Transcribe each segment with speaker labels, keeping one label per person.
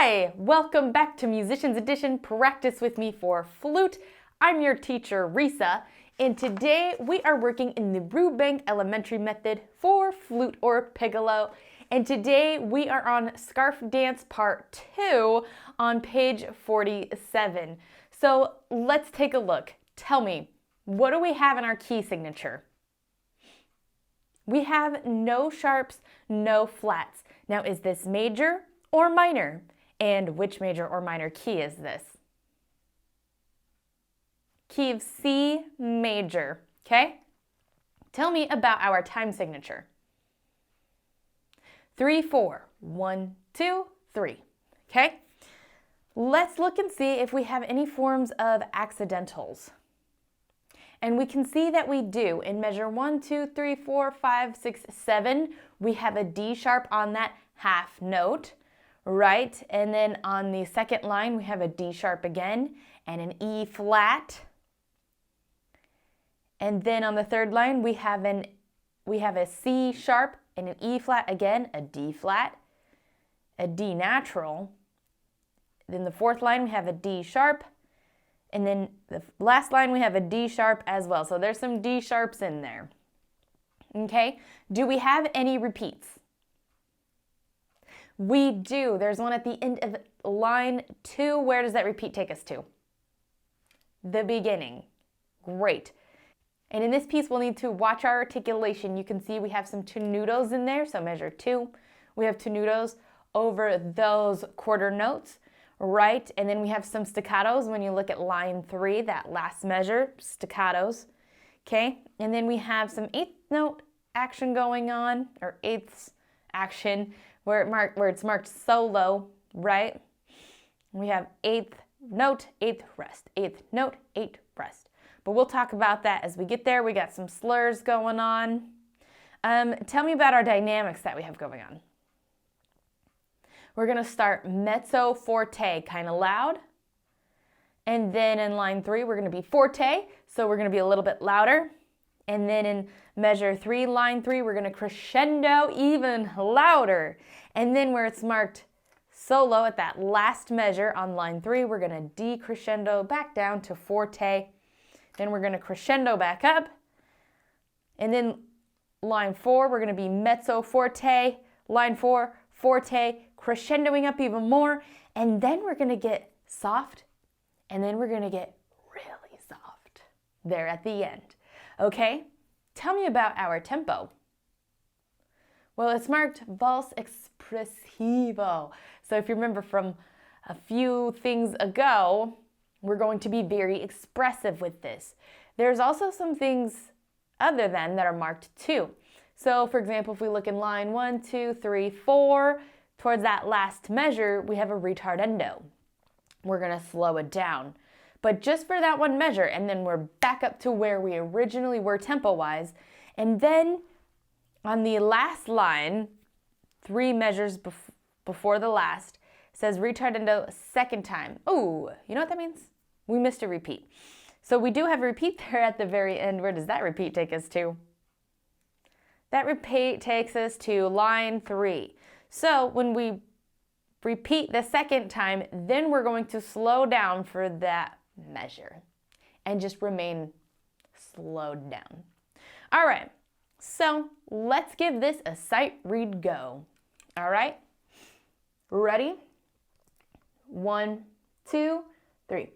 Speaker 1: Hi, welcome back to Musicians Edition Practice with me for flute. I'm your teacher, Reesa, and today we are working in the Rubank Elementary Method for flute or piccolo. And today we are on Scarf Dance Part 2 on page 47. So let's take a look. Tell me, what do we have in our key signature? We have no sharps, no flats. Now, is this major or minor? And which major or minor key is this? Key of C major, okay? Tell me about our time signature. 3, 4, 1, 2, 3, okay? Let's look and see if we have any forms of accidentals. And we can see that we do. In measure 1, 2, 3, 4, 5, 6, 7, we have a D sharp on that half note, right? And then on the second line, we have a D sharp again and an E flat. And then on the third line, we have a C sharp and an E flat again, a D flat, a D natural. Then the fourth line, we have a D sharp. And then the last line, we have a D sharp as well. So there's some D sharps in there. Okay, do we have any repeats? We do. There's one at the end of line 2. Where does that repeat take us to? The beginning. Great. And in this piece, we'll need to watch our articulation. You can see we have some tenutos in there. So measure 2. We have tenutos over those quarter notes. Right, and then we have some staccatos when you look at line 3, that last measure, staccatos, okay? And then we have some 8th note action going on, or 8th action, where it's marked solo, right? We have 8th note, 8th rest, 8th note, 8th rest. But we'll talk about that as we get there. We got some slurs going on. Tell me about our dynamics that we have going on. We're going to start mezzo forte, kind of loud. And then in line 3, we're going to be forte, so we're going to be a little bit louder. And then in measure 3, line 3, we're going to crescendo even louder. And then where it's marked solo at that last measure on line 3, we're going to decrescendo back down to forte. Then we're going to crescendo back up. And then line 4, we're going to be mezzo forte. Line 4, forte, crescendoing up even more, and then we're going to get soft, and then we're going to get really soft there at the end. Okay? Tell me about our tempo. Well, it's marked valse espressivo. So if you remember from a few things ago, we're going to be very expressive with this. There's also some things other than that are marked too. So for example, if we look in line 1, 2, 3, 4, towards that last measure, we have a ritardendo. We're going to slow it down. But just for that one measure, and then we're back up to where we originally were tempo-wise. And then on the last line, 3 measures before the last, says ritardendo second time. Oh, you know what that means? We missed a repeat. So we do have a repeat there at the very end. Where does that repeat take us to? That repeat takes us to line 3. So when we repeat the second time, then we're going to slow down for that measure and just remain slowed down. All right, so let's give this a sight read go. All right, ready? 1, 2, 3.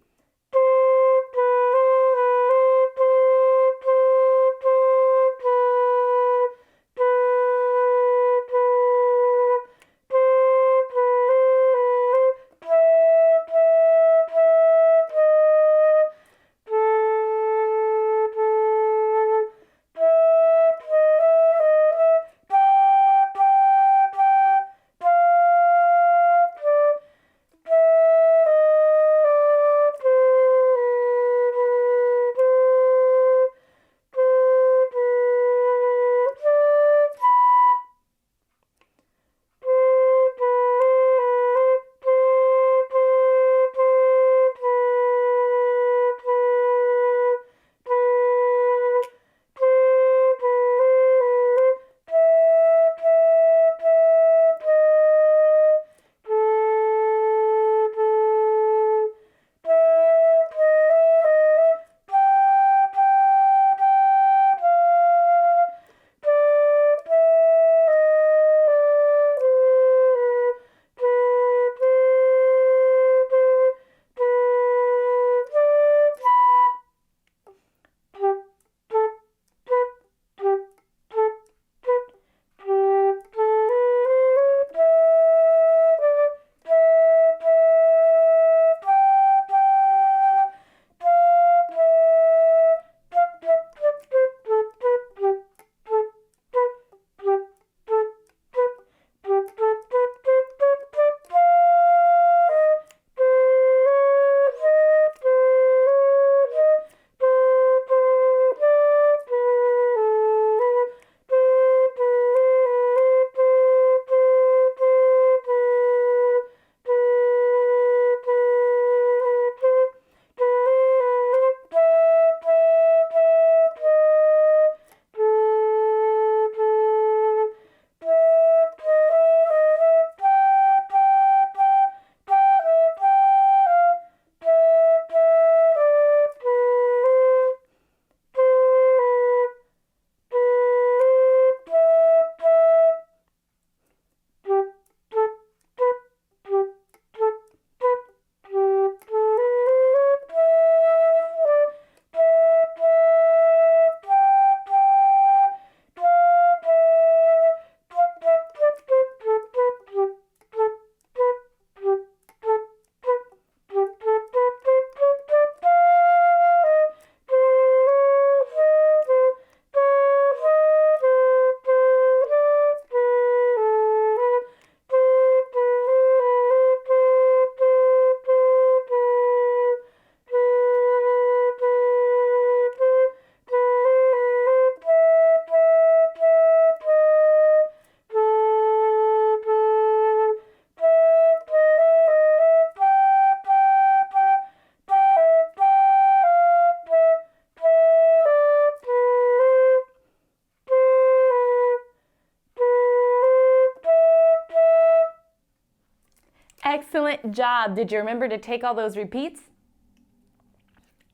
Speaker 1: Excellent job. Did you remember to take all those repeats?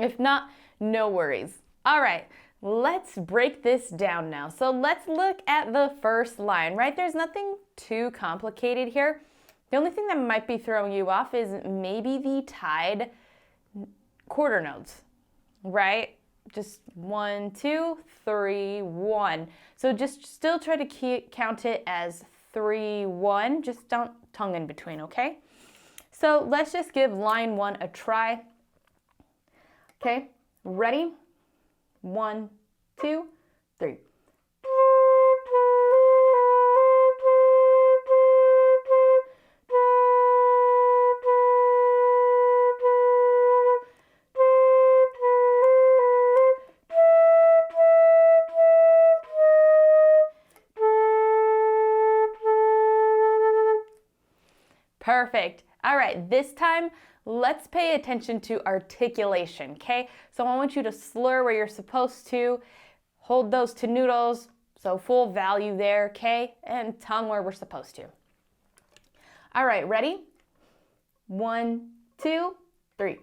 Speaker 1: If not, no worries. All right, let's break this down now. So let's look at the first line, right? There's nothing too complicated here. The only thing that might be throwing you off is maybe the tied quarter notes, right? Just 1, 2, 3, 1. So just still try to count it as 3, 1. Just don't tongue in between, okay? So let's just give line 1 a try. Okay, ready? 1, 2, 3. Perfect. All right, this time, let's pay attention to articulation, okay? So I want you to slur where you're supposed to, hold those tenutos, so full value there, okay? And tongue where we're supposed to. All right, ready? 1, 2, 3.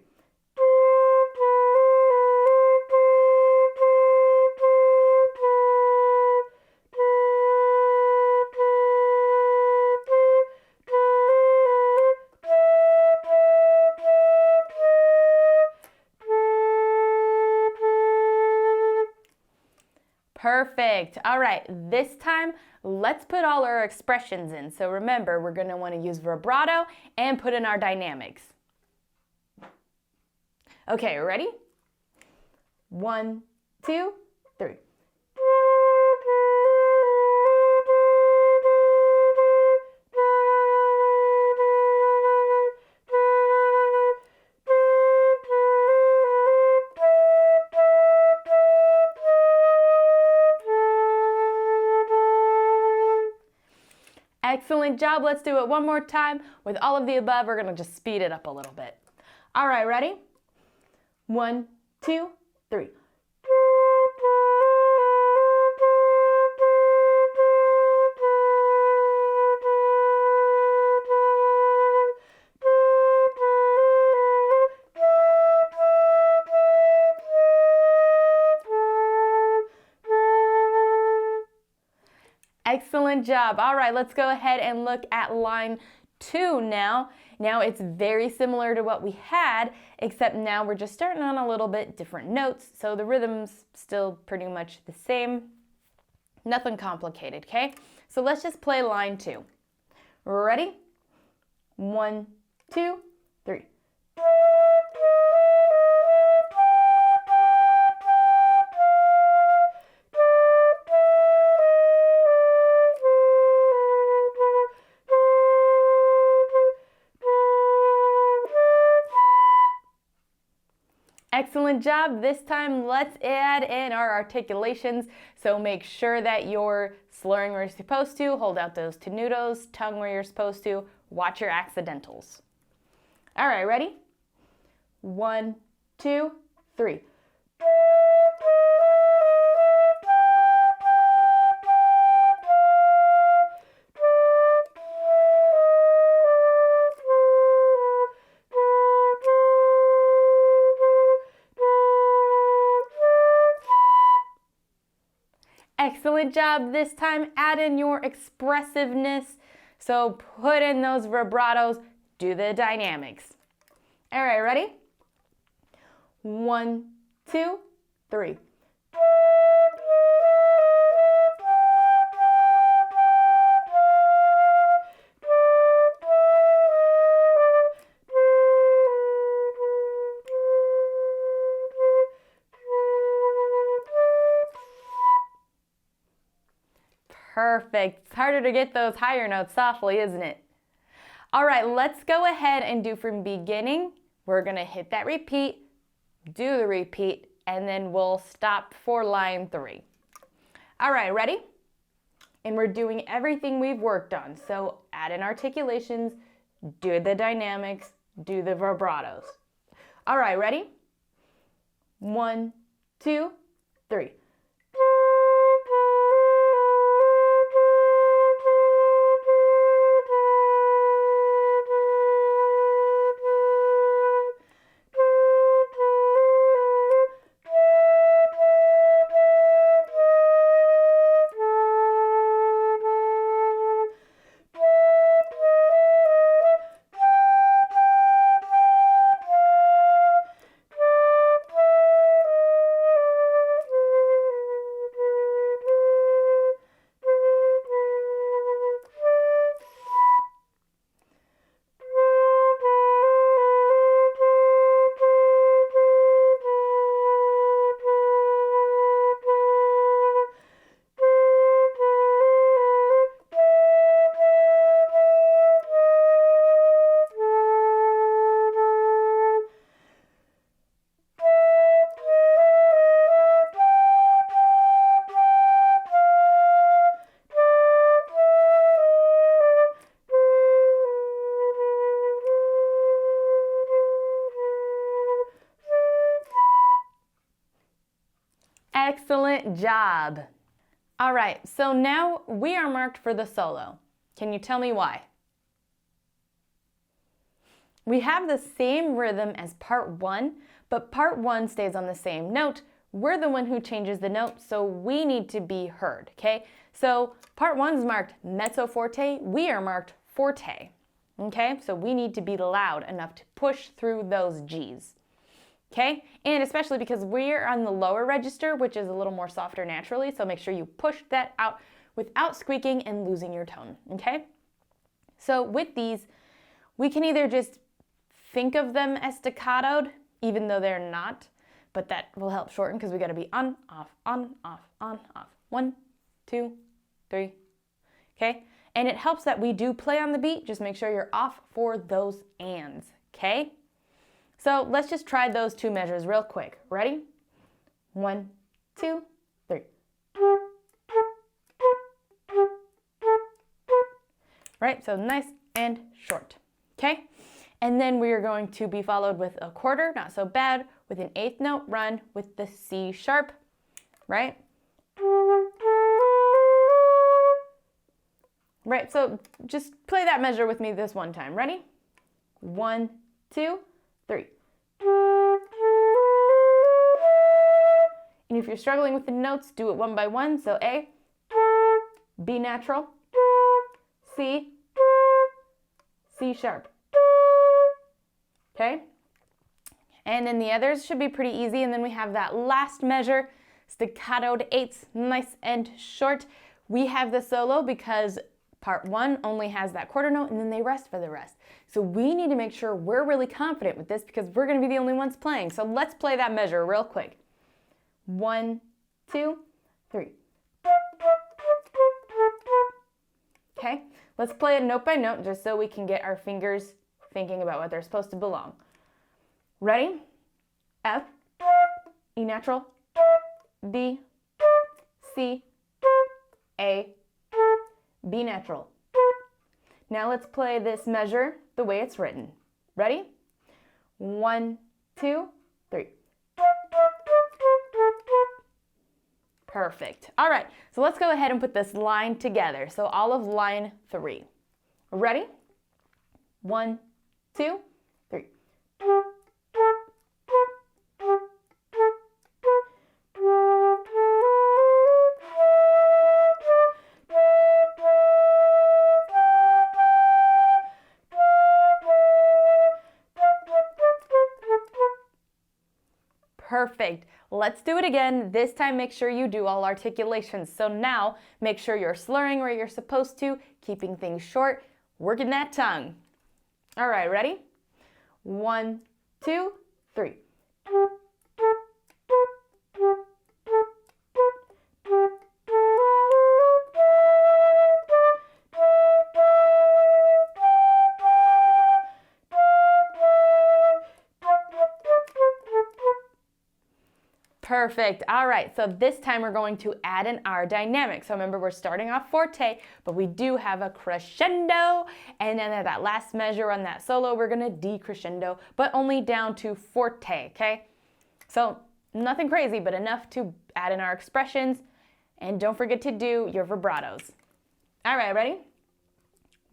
Speaker 1: Perfect. All right, this time, let's put all our expressions in. So remember, we're going to want to use vibrato and put in our dynamics. Okay, ready? 1, 2, 3. Excellent job. Let's do it one more time. With all of the above, we're going to just speed it up a little bit. All right, ready? 1, 2, 3. Excellent job. All right, let's go ahead and look at line 2 now. Now it's very similar to what we had, except now we're just starting on a little bit different notes, so the rhythm's still pretty much the same. Nothing complicated, okay? So let's just play line 2. Ready? 1, 2, 3. Excellent job. This time, let's add in our articulations. So make sure that you're slurring where you're supposed to, hold out those tenutos, tongue where you're supposed to, watch your accidentals. All right, ready? 1, 2, 3. Excellent job. This time, add in your expressiveness. So put in those vibratos, do the dynamics. All right, ready? 1, 2, 3. Perfect. It's harder to get those higher notes softly, isn't it? All right, let's go ahead and do from beginning. We're going to hit that repeat, do the repeat, and then we'll stop for line 3. All right, ready? And we're doing everything we've worked on. So add in articulations, do the dynamics, do the vibratos. All right, ready? 1, 2, 3. Excellent job. All right, so now we are marked for the solo. Can you tell me why? We have the same rhythm as part 1, but part 1 stays on the same note. We're the one who changes the note, so we need to be heard, okay? So part 1's marked mezzo forte, we are marked forte, okay? So we need to be loud enough to push through those G's, okay? And especially because we're on the lower register, which is a little more softer naturally, so make sure you push that out without squeaking and losing your tone, okay? So with these, we can either just think of them as staccatoed, even though they're not, but that will help shorten because we got to be on, off, on, off, on, off. 1, 2, 3, okay? And it helps that we do play on the beat. Just make sure you're off for those ands, okay? So let's just try those 2 measures real quick. Ready? 1, 2, 3. Right, so nice and short, okay? And then we are going to be followed with a quarter, not so bad, with an 8th note run with the C sharp, right? Right, so just play that measure with me this one time. Ready? 1, 2, 3. And if you're struggling with the notes, do it one by one. So A, B natural, C, C sharp. Okay? And then the others should be pretty easy. And then we have that last measure, staccatoed 8ths, nice and short. We have the solo because part 1 only has that quarter note and then they rest for the rest. So we need to make sure we're really confident with this because we're going to be the only ones playing. So let's play that measure real quick. 1, 2, 3. Okay, let's play it note by note just so we can get our fingers thinking about what they're supposed to belong. Ready? F, E natural, B, C, A, B natural. Now let's play this measure the way it's written. Ready? 1, 2, 3. Perfect. All right, so let's go ahead and put this line together. So all of line 3. Ready? 1, 2, 3. Perfect. Let's do it again. This time, make sure you do all articulations. So now, make sure you're slurring where you're supposed to, keeping things short, working that tongue. All right, ready? 1, 2, 3. Perfect. All right, so this time we're going to add in our dynamic. So remember, we're starting off forte, but we do have a crescendo, and then at that last measure on that solo, we're gonna decrescendo, but only down to forte, okay? So nothing crazy, but enough to add in our expressions, and don't forget to do your vibratos. All right, ready?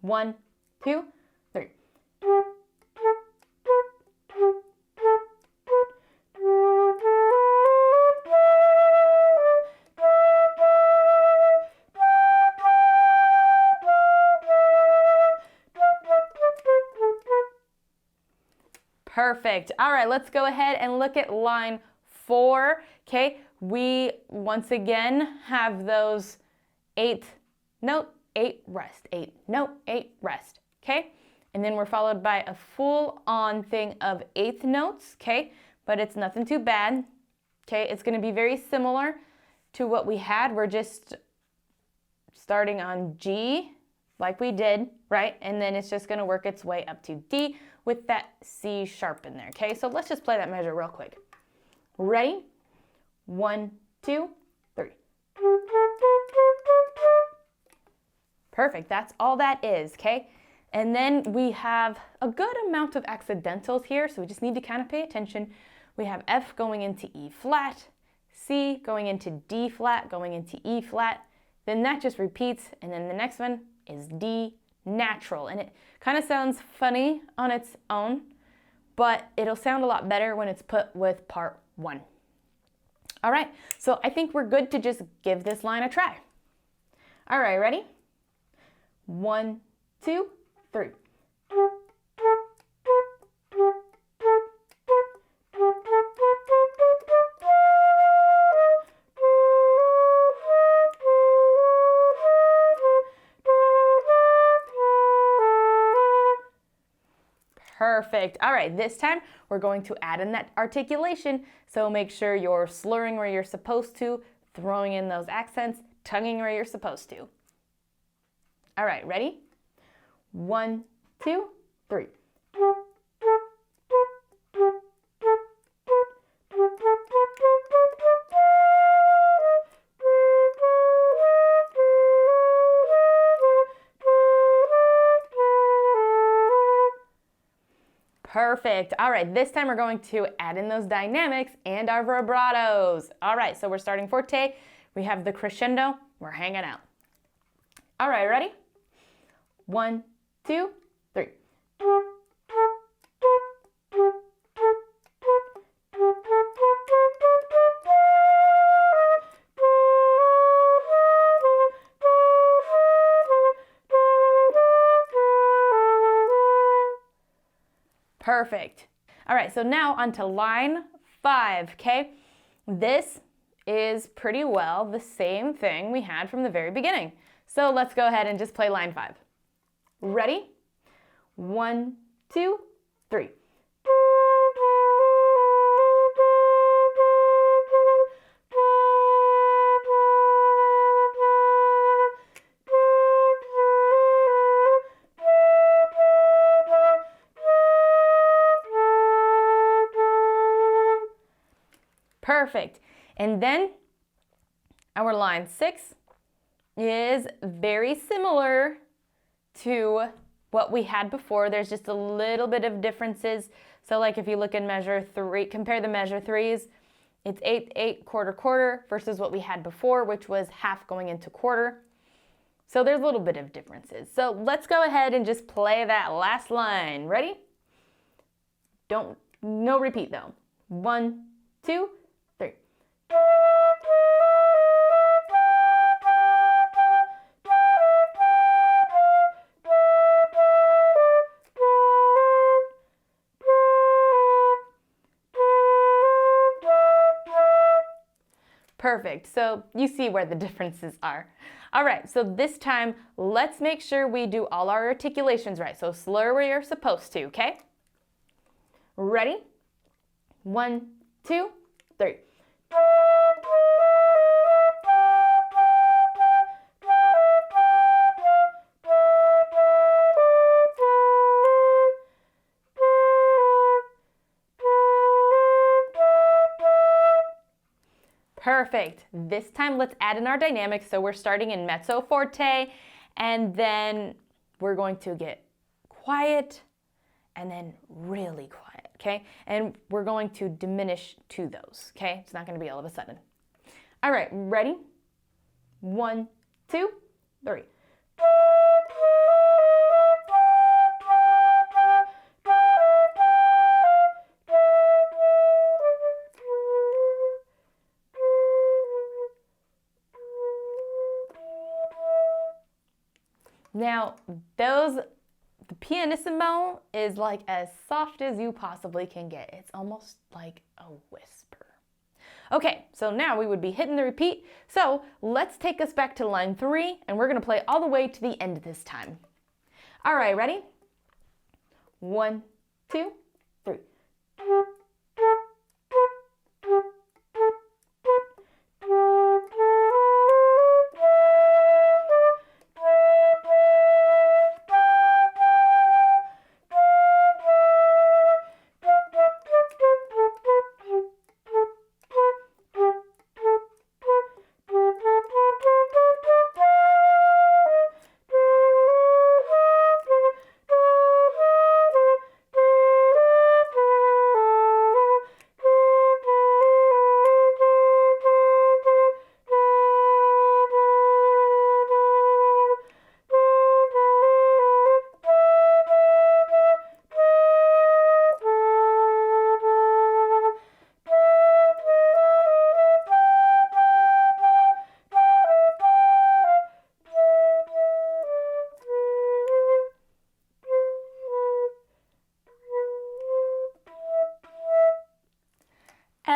Speaker 1: 1, 2, 3. Perfect. All right, let's go ahead and look at line 4. Okay, we once again have those 8th note, 8 rest, 8 note, 8 rest. Okay, and then we're followed by a full-on thing of 8th notes. Okay, but it's nothing too bad. Okay, it's going to be very similar to what we had. We're just starting on G like we did, right? And then it's just going to work its way up to D with that C sharp in there, okay? So let's just play that measure real quick. Ready? 1, 2, 3. Perfect, that's all that is, okay? And then we have a good amount of accidentals here, so we just need to kind of pay attention. We have F going into E flat, C, going into D flat, going into E flat. Then that just repeats, and then the next one is D natural. And it kind of sounds funny on its own, but it'll sound a lot better when it's put with part 1. All right, so I think we're good to just give this line a try. All right, ready? 1, 2, 3. Perfect. All right, this time we're going to add in that articulation. So make sure you're slurring where you're supposed to, throwing in those accents, tonguing where you're supposed to. All right, ready? 1, 2, 3. Perfect. All right, this time we're going to add in those dynamics and our vibratos. All right, so we're starting forte. We have the crescendo. We're hanging out. All right, ready? 1, 2, 3. Perfect. All right, so now on to line 5, okay? This is pretty well the same thing we had from the very beginning. So let's go ahead and just play line 5. Ready? 1, 2, 3. Perfect. And then our line 6 is very similar to what we had before. There's just a little bit of differences. So like if you look in measure 3, compare the measure 3s, it's 8, 8, quarter, quarter versus what we had before, which was half going into quarter. So there's a little bit of differences. So let's go ahead and just play that last line. Ready? No repeat though. 1, 2, 3. Perfect. So you see where the differences are. All right, so this time, let's make sure we do all our articulations right. So slur where you're supposed to, okay? Ready? 1, 2, 3. Perfect. This time let's add in our dynamics. So we're starting in mezzo forte, and then we're going to get quiet and then really quiet, okay? And we're going to diminish to those, okay? It's not going to be all of a sudden. All right, ready? 1, 2, 3. Now, the pianissimo is like as soft as you possibly can get. It's almost like a whisper. Okay, so now we would be hitting the repeat. So let's take us back to line 3, and we're gonna play all the way to the end this time. All right, ready? 1, 2, 3.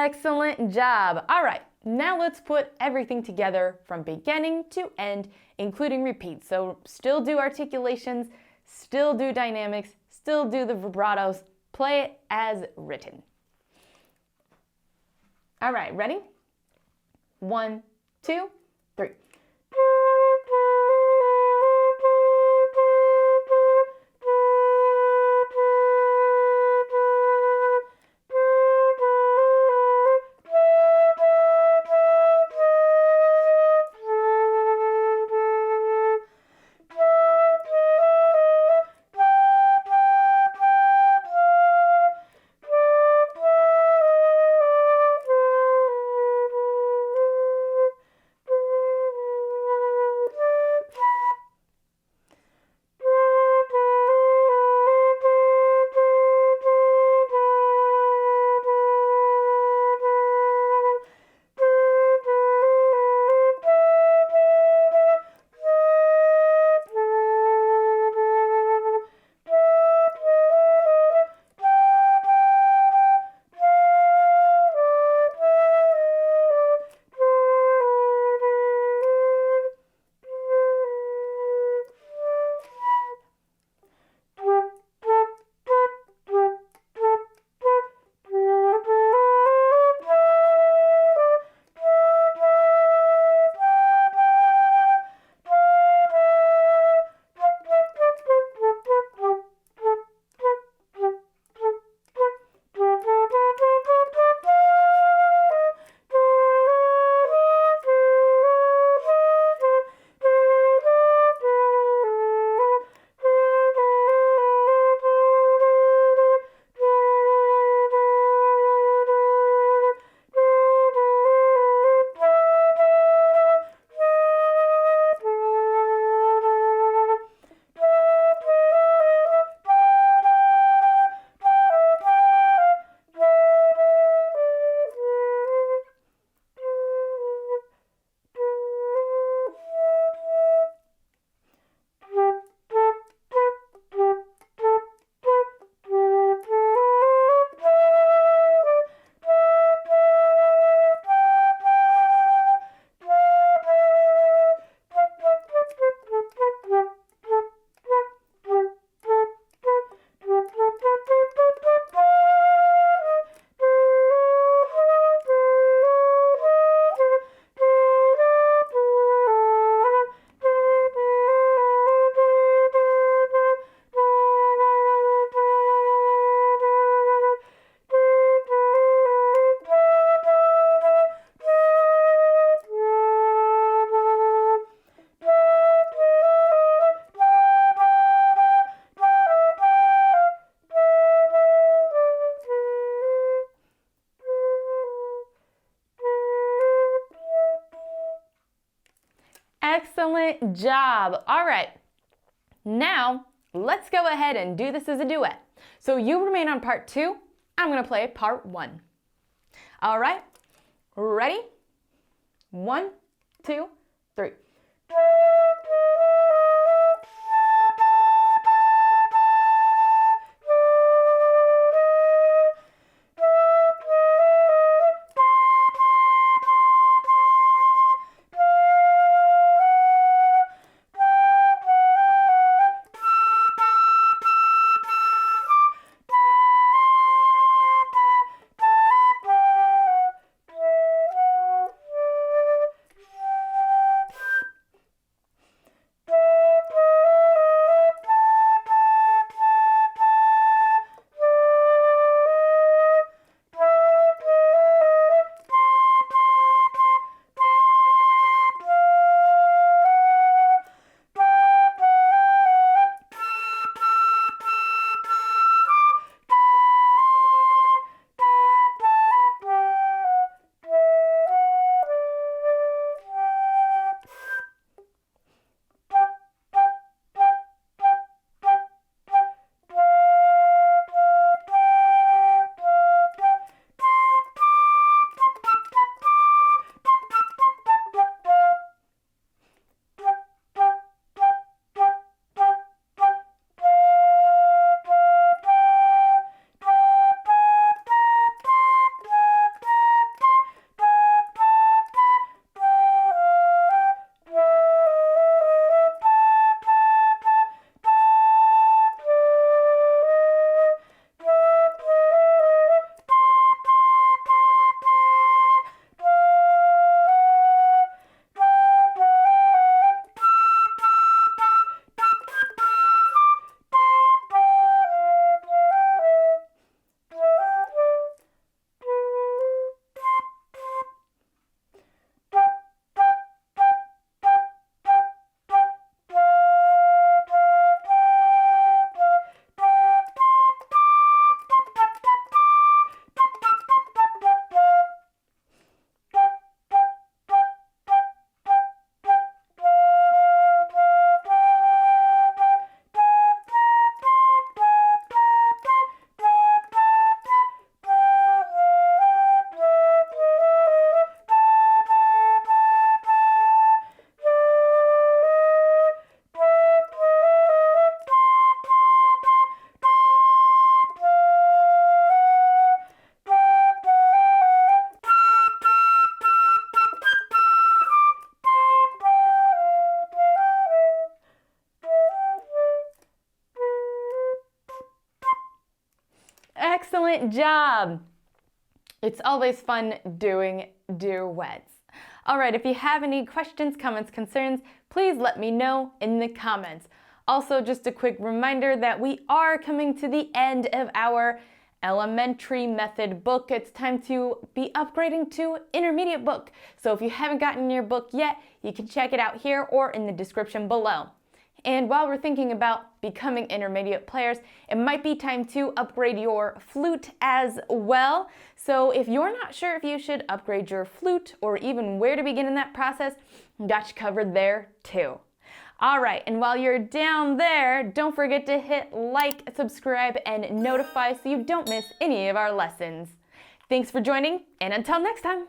Speaker 1: Excellent job. All right, now let's put everything together from beginning to end, including repeats. So still do articulations, still do dynamics, still do the vibratos. Play it as written. All right, ready? 1, 2, 3. Excellent job. All right, now let's go ahead and do this as a duet. So you remain on part 2. I'm going to play part 1. All right, ready? 1, 2, 3. Excellent job. It's always fun doing duets. All right, if you have any questions, comments, concerns, please let me know in the comments. Also, just a quick reminder that we are coming to the end of our elementary method book. It's time to be upgrading to intermediate book. So if you haven't gotten your book yet, you can check it out here or in the description below. And while we're thinking about becoming intermediate players, it might be time to upgrade your flute as well. So if you're not sure if you should upgrade your flute or even where to begin in that process, got you covered there too. All right, and while you're down there, don't forget to hit like, subscribe, and notify so you don't miss any of our lessons. Thanks for joining, and until next time.